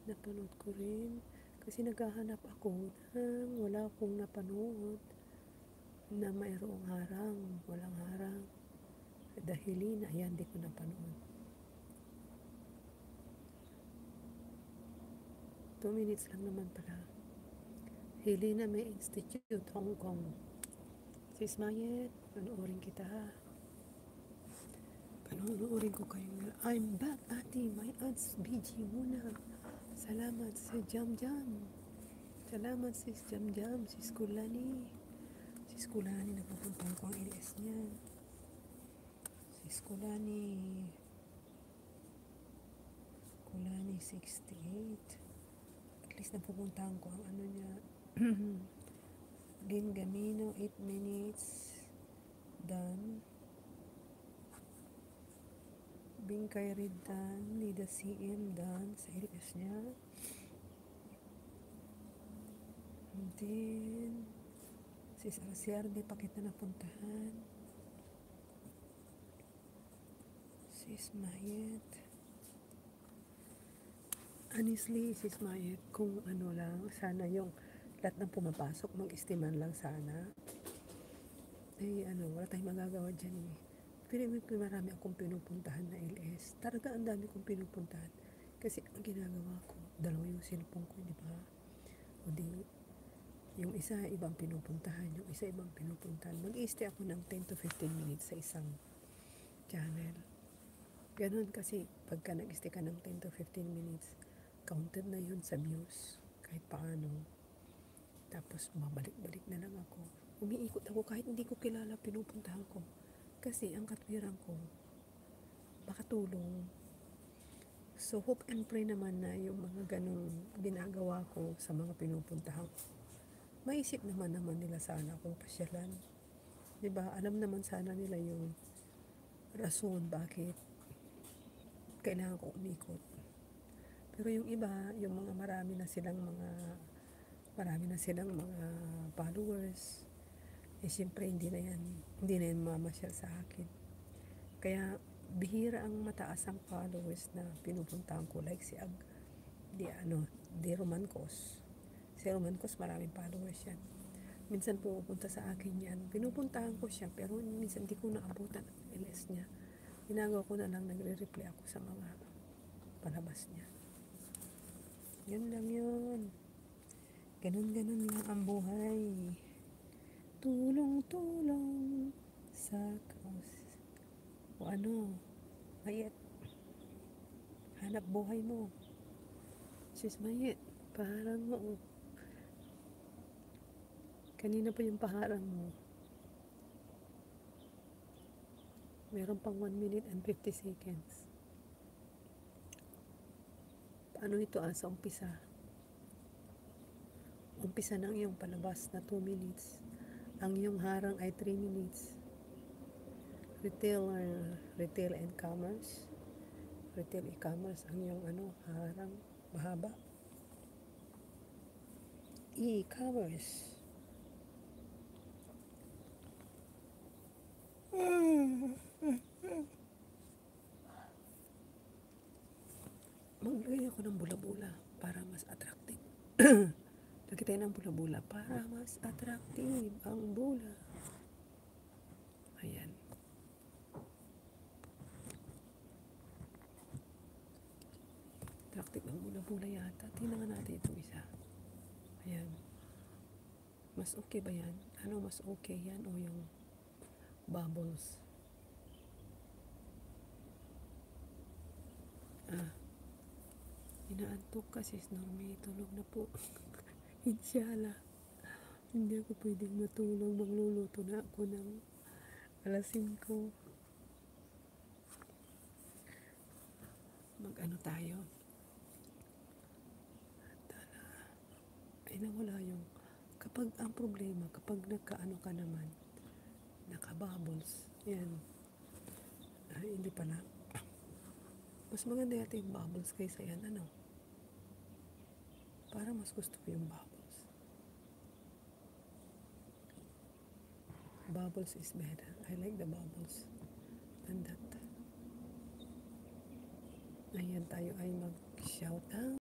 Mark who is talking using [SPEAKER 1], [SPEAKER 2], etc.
[SPEAKER 1] napanood ko rin. Kasi naghahanap ako ng wala akong napanood na mayroong harang, walang harang. Dahil na, ayan, di ko napanood. 2 minutes lang naman pala. Helena May Institute, Hong Kong. Sis Mayet, panoorin kita. Panoorin ko kayo. I'm back, ate. My aunt's BG muna. Salamat sa Jam Jam. Salamat sis Jam Jam. Sis Kulani. Sis Kulani, napupuntahan ko ang LS niya. Sis Kulani. Kulani 68. At least napupuntahan ko ang ano niya. Lin Gamino, 8 minutes. Done. Bingkay Reed done. Lida CM done sa LS niya. And then, sis Arciarde, pakit na napuntahan. Sis Mayet. Honestly, sis Mayet, kung ano lang, sana yung lahat ng pumapasok, mag-estiman lang sana. Eh, wala tayong magagawa dyan eh. Pero marami akong pinupuntahan na LS. Talaga ang dami kong pinupuntahan. Kasi ang ginagawa ko, dalawa yung cellphone ko, di ba? O di, yung isa ibang pinupuntahan, yung isa ibang pinupuntahan. Mag-i-stay ako ng 10 to 15 minutes sa isang channel. Ganun kasi, pagka nag-stay ka ng 10 to 15 minutes, counted na yun sa views. Kahit paano. Tapos, mabalik-balik na lang ako. Umiikot ako kahit hindi ko kilala pinupuntahan ko. Kasi ang katwiran ko, makatulong. So, hope and pray naman na yung mga ganong ginagawa ko sa mga pinupuntahan ko. Maisip naman nila sana kung pasyalan. Diba? Alam naman sana nila yung rason bakit kailangan ko umikot. Pero yung iba, yung mga marami na silang mga followers, eh siyempre hindi na yan mamasyal sa akin. Kaya bihira ang mataas ang followers na pinupuntahan ko, like si Romancos. Si Romancos maraming followers yan. Minsan pupunta sa akin yan, pinupuntahan ko siya, pero minsan di ko naabutan ang LS niya. Ginagawa ko na lang, nagre-reply ako sa mga palabas niya. Yun lang yun. Ganun-ganun lang ang buhay. Tulong-tulong sa kaos. O Mayet, hanap buhay mo. Sis Mayet, paharang mo. Kanina pa yung paharang mo. Meron pang 1 minute and 50 seconds. Paano ito sa umpisa? Umpisa ng iyong palabas na 2 minutes. Ang iyong harang ay 3 minutes. Retail and commerce. Retail e-commerce ang iyong harang mahaba. E-commerce. Maglagay ako ng bula-bula para mas attractive. Lagay tayo ng bula-bula para mas attractive ang bula. Ayan. Attractive ang bula-bula yata. Tingnan nga natin itong isa. Ayan. Mas okay ba yan? Mas okay yan o yung bubbles? Inaantok kasi Normie, tulog na po. Inshallah. Hindi ako pwedeng matulog. Magluluto na ako ng alas 5. Tayo. Ay nawala yung kapag ang problema, kapag nagkaano ka naman, naka-bubbles, yan. Hindi pala. Mas maganda yata yung bubbles kaysa yan, para mas gusto ko yung bubbles. Bubbles is better. I like the bubbles than that. Ayan, tayo ay mag-shout out.